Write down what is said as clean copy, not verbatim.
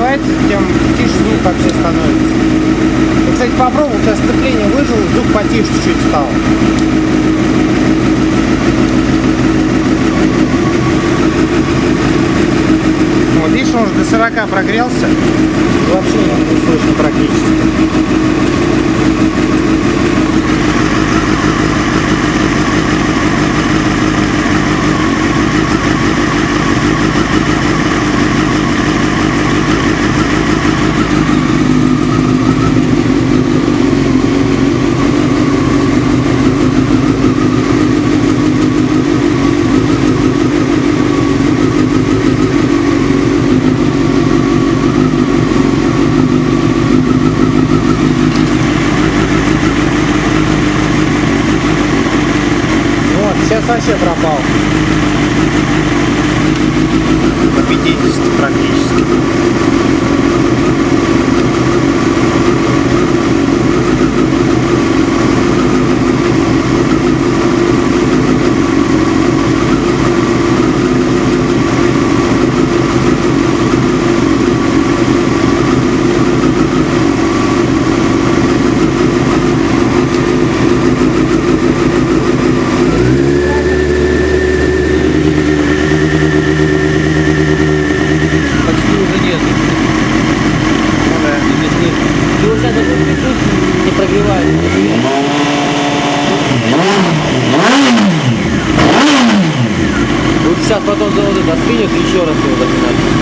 прогревается, тем тише звук вообще становится. Я, кстати, попробовал, когда сцепление выжил, звук потише чуть-чуть стал. Вот видишь, он уже до 40 прогрелся. Вообще не слышно практически. Сейчас вообще пропал. До 50 практически. Не прогревает. Вот сейчас потом заводы доспинет и еще раз его запинать.